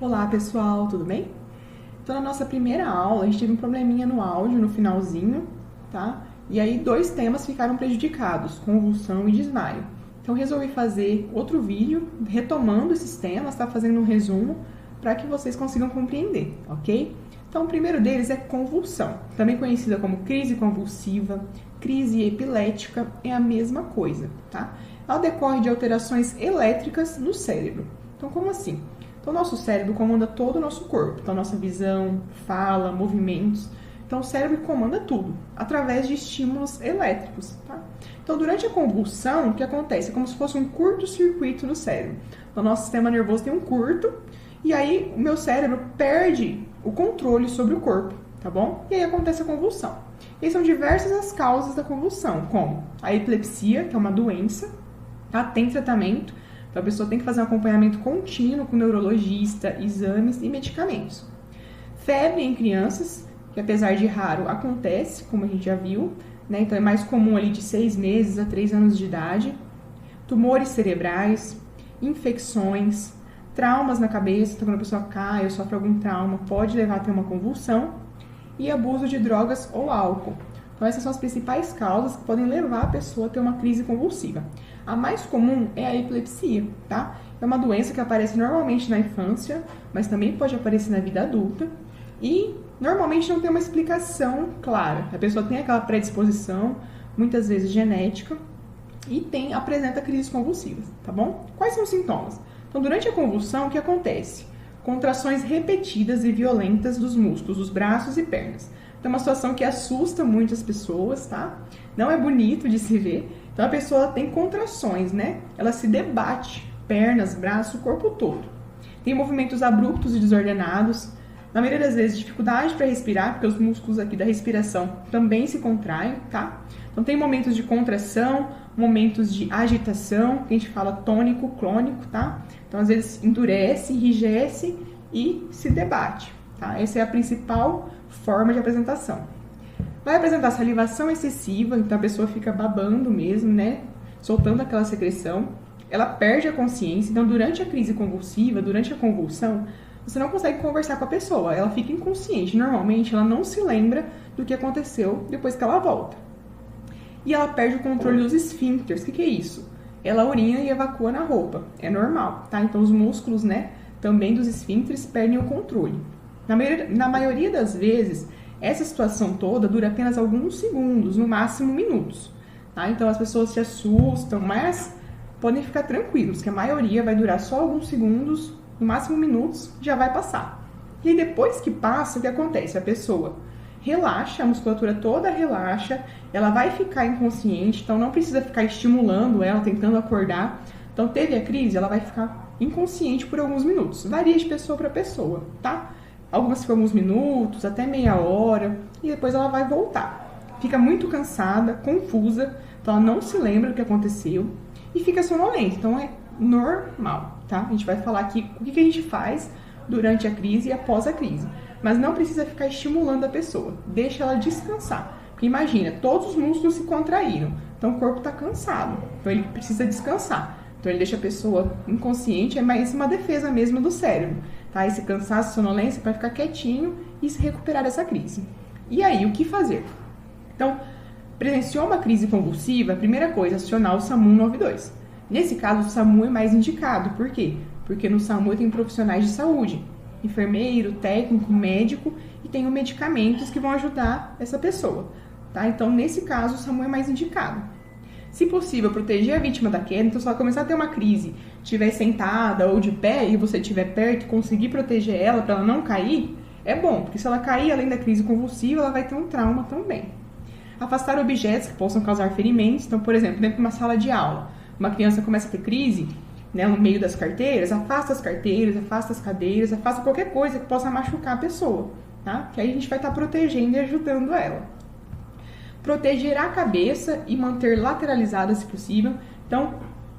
Olá pessoal, tudo bem? Então na nossa primeira aula a gente teve um probleminha no áudio no finalzinho, tá? E aí 2 temas ficaram prejudicados, convulsão e desmaio. Então resolvi fazer outro vídeo retomando esses temas, tá? Fazendo um resumo para que vocês consigam compreender, ok? Então o primeiro deles é convulsão, também conhecida como crise convulsiva, crise epilética, é a mesma coisa, tá? Ela decorre de alterações elétricas no cérebro. Então como assim? Então, o nosso cérebro comanda todo o nosso corpo. Então, nossa visão, fala, movimentos. Então, o cérebro comanda tudo, através de estímulos elétricos, tá? Então, durante a convulsão, o que acontece? É como se fosse um curto-circuito no cérebro. Então, nosso sistema nervoso tem um curto, e aí o meu cérebro perde o controle sobre o corpo, tá bom? E aí acontece a convulsão. E são diversas as causas da convulsão, como a epilepsia, que é uma doença, tá? Tem tratamento. Então, a pessoa tem que fazer um acompanhamento contínuo com o neurologista, exames e medicamentos. Febre em crianças, que apesar de raro, acontece, como a gente já viu, né? Então, é mais comum ali de 6 meses a 3 anos de idade. Tumores cerebrais, infecções, traumas na cabeça, então quando a pessoa cai ou sofre algum trauma, pode levar a ter uma convulsão. E abuso de drogas ou álcool. Então, essas são as principais causas que podem levar a pessoa a ter uma crise convulsiva. A mais comum é a epilepsia, tá? É uma doença que aparece normalmente na infância, mas também pode aparecer na vida adulta. E normalmente não tem uma explicação clara. A pessoa tem aquela predisposição, muitas vezes genética, e apresenta crises convulsivas, tá bom? Quais são os sintomas? Então, durante a convulsão, o que acontece? Contrações repetidas e violentas dos músculos, dos braços e pernas. Então, é uma situação que assusta muitas pessoas, tá? Não é bonito de se ver. Então, a pessoa tem contrações, né? Ela se debate, pernas, braço, o corpo todo. Tem movimentos abruptos e desordenados. Na maioria das vezes, dificuldade para respirar, porque os músculos aqui da respiração também se contraem, tá? Então, tem momentos de contração, momentos de agitação, que a gente fala tônico, clônico, tá? Então, às vezes, endurece, enrijece e se debate, tá? Essa é a principal forma de apresentação. Vai apresentar salivação excessiva, então a pessoa fica babando mesmo, né? Soltando aquela secreção. Ela perde a consciência, então durante a crise convulsiva, durante a convulsão, você não consegue conversar com a pessoa, ela fica inconsciente. Normalmente ela não se lembra do que aconteceu depois que ela volta. E ela perde o controle dos esfíncteres. O que é isso? Ela urina e evacua na roupa. É normal, tá? Então os músculos, né, também dos esfíncteres perdem o controle. Na maioria das vezes, essa situação toda dura apenas alguns segundos, no máximo minutos, tá? Então as pessoas se assustam, mas podem ficar tranquilos, que a maioria vai durar só alguns segundos, no máximo minutos, já vai passar. E aí depois que passa, o que acontece? A pessoa relaxa, a musculatura toda relaxa, ela vai ficar inconsciente, então não precisa ficar estimulando ela, tentando acordar. Então teve a crise, ela vai ficar inconsciente por alguns minutos. Varia de pessoa para pessoa, tá? Algumas ficam alguns minutos, até meia hora, e depois ela vai voltar. Fica muito cansada, confusa, então ela não se lembra do que aconteceu e fica sonolenta, então é normal, tá? A gente vai falar aqui o que a gente faz durante a crise e após a crise, mas não precisa ficar estimulando a pessoa, deixa ela descansar. Porque imagina, todos os músculos se contraíram, então o corpo está cansado, então ele precisa descansar. Então ele deixa a pessoa inconsciente, é mais uma defesa mesmo do cérebro, tá? Esse cansaço, sonolência, para ficar quietinho e se recuperar dessa crise. E aí, o que fazer? Então, presenciou uma crise convulsiva, a primeira coisa, acionar o SAMU 192. Nesse caso, o SAMU é mais indicado. Por quê? Porque no SAMU tem profissionais de saúde, enfermeiro, técnico, médico, e tem medicamentos que vão ajudar essa pessoa, tá? Então, nesse caso, o SAMU é mais indicado. Se possível, proteger a vítima da queda. Então, se ela começar a ter uma crise, estiver sentada ou de pé e você estiver perto, conseguir proteger ela para ela não cair, é bom, porque se ela cair além da crise convulsiva, ela vai ter um trauma também. Afastar objetos que possam causar ferimentos. Então, por exemplo, dentro de uma sala de aula, uma criança começa a ter crise, né, no meio das carteiras, afasta as carteiras, afasta as cadeiras, afasta qualquer coisa que possa machucar a pessoa, tá? Que aí a gente vai estar protegendo e ajudando ela. Proteger a cabeça e manter lateralizada se possível. Então,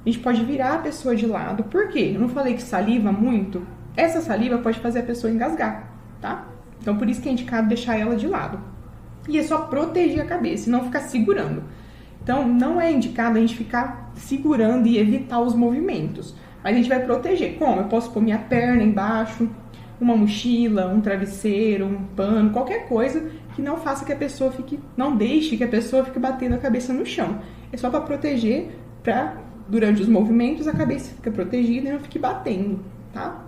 a gente pode virar a pessoa de lado. Por quê? Eu não falei que saliva muito? Essa saliva pode fazer a pessoa engasgar, tá? Então, por isso que é indicado deixar ela de lado. E é só proteger a cabeça e não ficar segurando. Então, não é indicado a gente ficar segurando e evitar os movimentos. Mas a gente vai proteger. Como? Eu posso pôr minha perna embaixo, uma mochila, um travesseiro, um pano, qualquer coisa que não faça que a pessoa fique, não deixe que a pessoa fique batendo a cabeça no chão. É só para proteger, para durante os movimentos a cabeça fica protegida e não fique batendo, tá?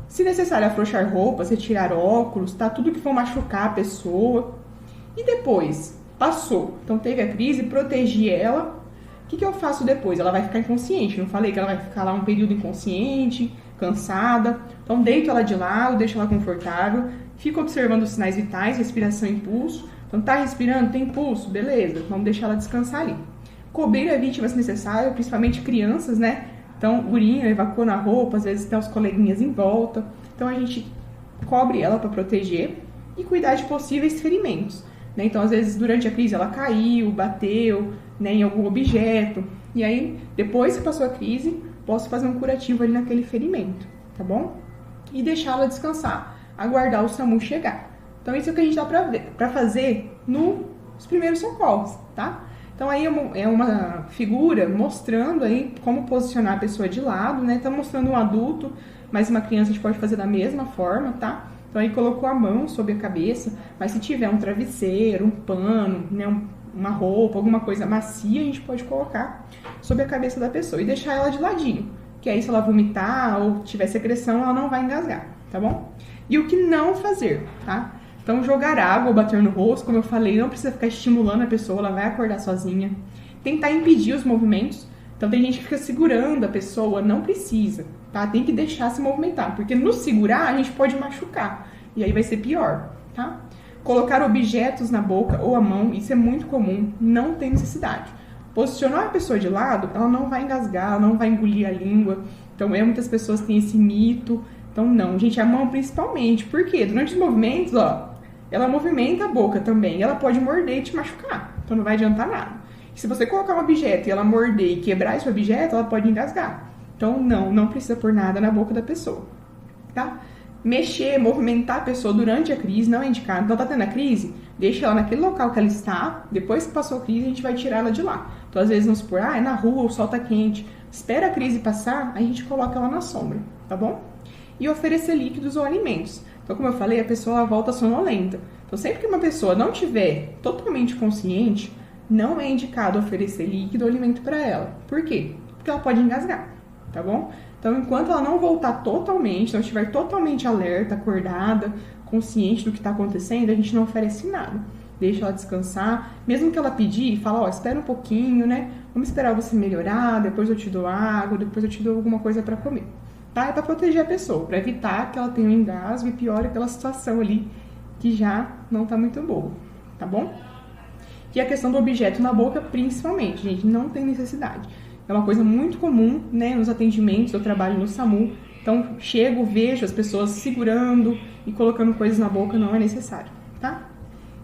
Se necessário afrouxar roupas, retirar óculos, tá? Tudo que for machucar a pessoa. E depois, passou. Então teve a crise, protegi ela. O que eu faço depois? Ela vai ficar inconsciente. Não falei que ela vai ficar lá um período inconsciente, cansada. Então deito ela de lado, deixo ela confortável. Fico observando os sinais vitais, respiração e pulso. Então tá respirando, tem pulso, beleza. Vamos deixar ela descansar ali. Cobrir a vítima se necessário, principalmente crianças, né? Então, urina, evacua na roupa, às vezes tem os coleguinhas em volta. Então, a gente cobre ela para proteger e cuidar de possíveis ferimentos, né? Então, às vezes, durante a crise, ela caiu, bateu, né, em algum objeto. E aí, depois que passou a crise, posso fazer um curativo ali naquele ferimento, tá bom? E deixá-la descansar, aguardar o SAMU chegar. Então, isso é o que a gente dá para fazer nos primeiros socorros, tá? Então, aí é uma figura mostrando aí como posicionar a pessoa de lado, né? Tá mostrando um adulto, mas uma criança a gente pode fazer da mesma forma, tá? Então, aí colocou a mão sobre a cabeça, mas se tiver um travesseiro, um pano, né? Uma roupa, alguma coisa macia, a gente pode colocar sobre a cabeça da pessoa e deixar ela de ladinho. Que aí, se ela vomitar ou tiver secreção, ela não vai engasgar, tá bom? E o que não fazer, tá? Então, jogar água ou bater no rosto, como eu falei, não precisa ficar estimulando a pessoa, ela vai acordar sozinha. Tentar impedir os movimentos. Então, tem gente que fica segurando a pessoa, não precisa, tá? Tem que deixar se movimentar, porque no segurar a gente pode machucar, e aí vai ser pior, tá? Colocar objetos na boca ou a mão, isso é muito comum, não tem necessidade. Posicionar a pessoa de lado, ela não vai engasgar, ela não vai engolir a língua. Então, muitas pessoas têm esse mito. Então, não, gente, a mão principalmente. Por quê? Durante os movimentos, ó, ela movimenta a boca também. Ela pode morder e te machucar. Então, não vai adiantar nada. E se você colocar um objeto e ela morder e quebrar esse objeto, ela pode engasgar. Então, não precisa pôr nada na boca da pessoa, tá? Mexer, movimentar a pessoa durante a crise não é indicado. Então, tá tendo a crise? Deixa ela naquele local que ela está. Depois que passou a crise, a gente vai tirar ela de lá. Então, às vezes, vamos supor, é na rua, o sol tá quente. Espera a crise passar, a gente coloca ela na sombra, tá bom? E oferecer líquidos ou alimentos. Então, como eu falei, a pessoa volta sonolenta. Então, sempre que uma pessoa não estiver totalmente consciente, não é indicado oferecer líquido ou alimento para ela. Por quê? Porque ela pode engasgar, tá bom? Então, enquanto ela não voltar totalmente, não estiver totalmente alerta, acordada, consciente do que está acontecendo, a gente não oferece nada. Deixa ela descansar. Mesmo que ela pedir, fala, ó, espera um pouquinho, né? Vamos esperar você melhorar, depois eu te dou água, depois eu te dou alguma coisa para comer. Tá? É para proteger a pessoa, para evitar que ela tenha um engasgo e piore aquela situação ali que já não tá muito boa, tá bom? E a questão do objeto na boca, principalmente, gente, não tem necessidade. É uma coisa muito comum, né, nos atendimentos, eu trabalho no SAMU, então chego, vejo as pessoas segurando e colocando coisas na boca, não é necessário, tá?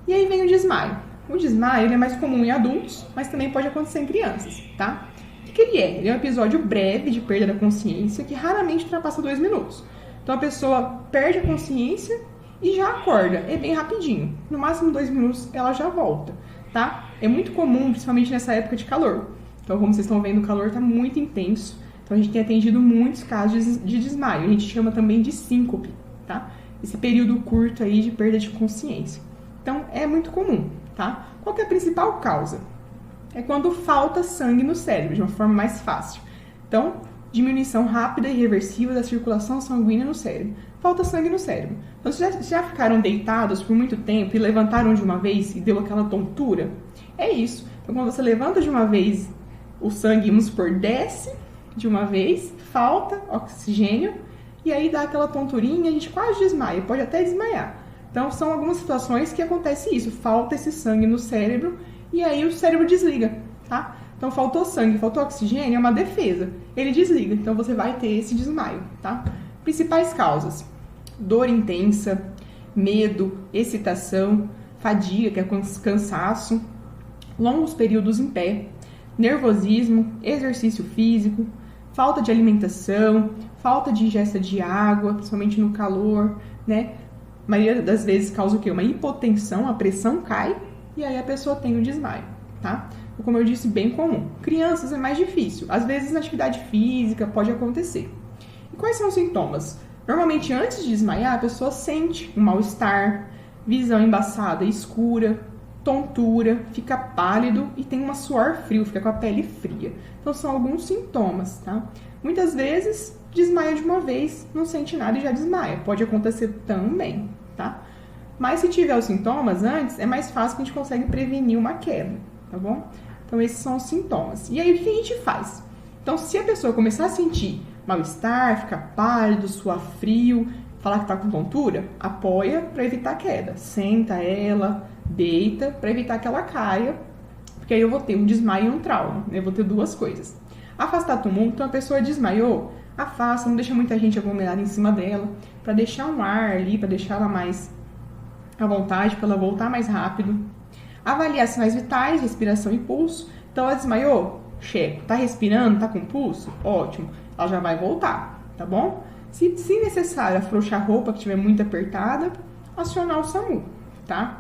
E aí vem o desmaio. O desmaio ele é mais comum em adultos, mas também pode acontecer em crianças, tá? O que ele é? Ele é um episódio breve de perda da consciência que raramente ultrapassa 2 minutos. Então a pessoa perde a consciência e já acorda, é bem rapidinho. No máximo 2 minutos ela já volta, tá? É muito comum, principalmente nessa época de calor. Então, como vocês estão vendo, o calor está muito intenso. Então, a gente tem atendido muitos casos de desmaio. A gente chama também de síncope, tá? Esse período curto aí de perda de consciência. Então, é muito comum, tá? Qual que é a principal causa? É quando falta sangue no cérebro, de uma forma mais fácil. Então, diminuição rápida e irreversível da circulação sanguínea no cérebro. Falta sangue no cérebro. Então, vocês já ficaram deitados por muito tempo e levantaram de uma vez e deu aquela tontura? É isso. Então, quando você levanta de uma vez, o sangue, vamos supor, desce de uma vez, falta oxigênio, e aí dá aquela tonturinha, a gente quase desmaia, pode até desmaiar. Então, são algumas situações que acontece isso, falta esse sangue no cérebro, e aí o cérebro desliga, tá? Então, faltou sangue, faltou oxigênio, é uma defesa, ele desliga, então você vai ter esse desmaio, tá? Principais causas: dor intensa, medo, excitação, fadiga, que é cansaço, longos períodos em pé, nervosismo, exercício físico, falta de alimentação, falta de ingesta de água, principalmente no calor, né? A maioria das vezes causa o quê? Uma hipotensão, a pressão cai e aí a pessoa tem o desmaio, tá? Como eu disse, bem comum. Crianças é mais difícil, às vezes na atividade física pode acontecer. E quais são os sintomas? Normalmente, antes de desmaiar, a pessoa sente um mal-estar, visão embaçada e escura, tontura, fica pálido e tem uma suor frio, fica com a pele fria. Então, são alguns sintomas, tá? Muitas vezes, desmaia de uma vez, não sente nada e já desmaia. Pode acontecer também, tá? Mas se tiver os sintomas antes, é mais fácil que a gente consegue prevenir uma queda, tá bom? Então, esses são os sintomas. E aí, o que a gente faz? Então, se a pessoa começar a sentir mal-estar, ficar pálido, suar frio, falar que tá com tontura, apoia para evitar a queda. Senta ela, deita para evitar que ela caia, porque aí eu vou ter um desmaio e um trauma, né? Eu vou ter duas coisas. Afastar tumulto, então a pessoa desmaiou, afasta, não deixa muita gente aglomerada em cima dela, para deixar um ar ali, para deixar ela mais à vontade, para ela voltar mais rápido. Avaliar sinais vitais, respiração e pulso. Então ela desmaiou? Checo. Tá respirando? Tá com pulso? Ótimo. Ela já vai voltar, tá bom? Se necessário afrouxar a roupa que estiver muito apertada, acionar o SAMU, tá?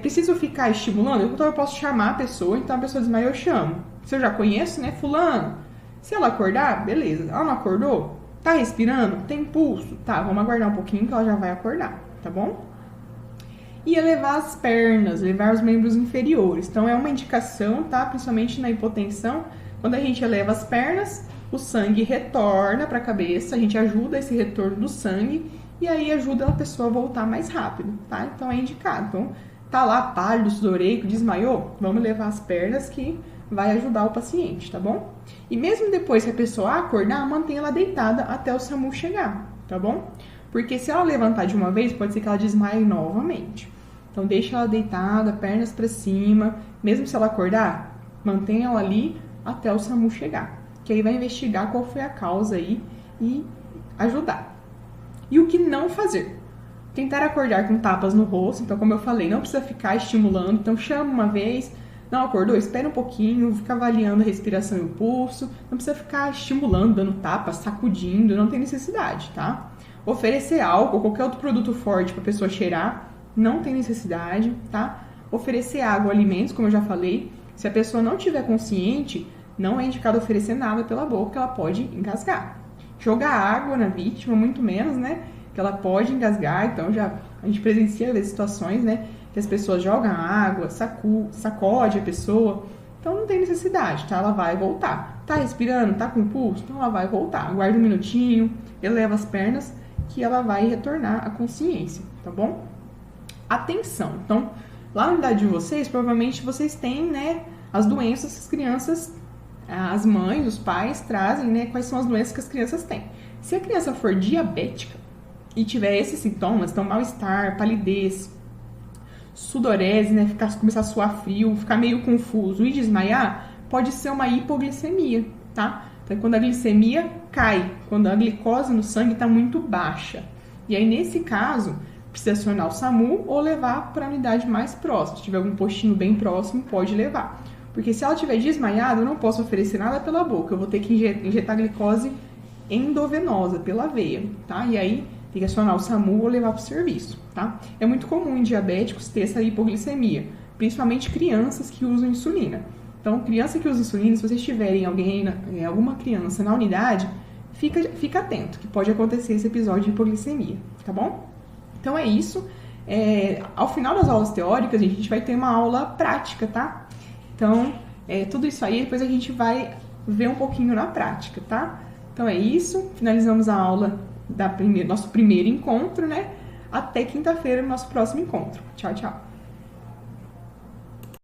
Preciso ficar estimulando? Então eu posso chamar a pessoa, então a pessoa desmaiou, eu chamo. Se eu já conheço, né? Fulano. Se ela acordar, beleza. Ela não acordou? Tá respirando? Tem pulso? Tá, vamos aguardar um pouquinho que ela já vai acordar, tá bom? E elevar as pernas, elevar os membros inferiores. Então, é uma indicação, tá? Principalmente na hipotensão. Quando a gente eleva as pernas, o sangue retorna para a cabeça, a gente ajuda esse retorno do sangue e aí ajuda a pessoa a voltar mais rápido, tá? Então, é indicado. Então, tá lá pálido, sudoreico, desmaiou? Vamos elevar as pernas que vai ajudar o paciente, tá bom? E mesmo depois que a pessoa acordar, mantenha ela deitada até o SAMU chegar, tá bom? Porque se ela levantar de uma vez, pode ser que ela desmaie novamente. Então, deixa ela deitada, pernas para cima. Mesmo se ela acordar, mantenha ela ali até o SAMU chegar. Que aí vai investigar qual foi a causa aí e ajudar. E o que não fazer? Tentar acordar com tapas no rosto. Então, como eu falei, não precisa ficar estimulando. Então, chama uma vez. Não acordou? Espera um pouquinho. Fica avaliando a respiração e o pulso. Não precisa ficar estimulando, dando tapas, sacudindo. Não tem necessidade, tá? Oferecer álcool, qualquer outro produto forte para a pessoa cheirar. Não tem necessidade, tá? Oferecer água, alimentos, como eu já falei. Se a pessoa não estiver consciente, não é indicado oferecer nada pela boca, que ela pode engasgar. Jogar água na vítima, muito menos, né? Que ela pode engasgar, então a gente presencia as situações, né? Que as pessoas jogam água, sacode a pessoa. Então não tem necessidade, tá? Ela vai voltar. Tá respirando? Tá com pulso? Então ela vai voltar. Aguarda um minutinho, eleva as pernas, que ela vai retornar à consciência, tá bom? Atenção. Então, lá na unidade de vocês, provavelmente vocês têm, né, as doenças que as crianças, as mães, os pais trazem, né, quais são as doenças que as crianças têm. Se a criança for diabética e tiver esses sintomas, então mal-estar, palidez, sudorese, né, começar a suar frio, ficar meio confuso e desmaiar, pode ser uma hipoglicemia, tá? Então, quando a glicemia cai, quando a glicose no sangue está muito baixa. E aí, nesse caso, precisa acionar o SAMU ou levar para a unidade mais próxima. Se tiver algum postinho bem próximo, pode levar. Porque se ela estiver desmaiada, eu não posso oferecer nada pela boca. Eu vou ter que injetar glicose endovenosa, pela veia, tá? E aí, tem que acionar o SAMU ou levar para o serviço, tá? É muito comum em diabéticos ter essa hipoglicemia, principalmente crianças que usam insulina. Então, criança que usa insulina, se vocês tiverem alguma criança na unidade, fica atento, que pode acontecer esse episódio de hipoglicemia, tá bom? Então é isso. Ao final das aulas teóricas, a gente vai ter uma aula prática, tá? Então, tudo isso aí, depois a gente vai ver um pouquinho na prática, tá? Então é isso. Finalizamos a aula nosso primeiro encontro, né? Até quinta-feira, no nosso próximo encontro. Tchau, tchau.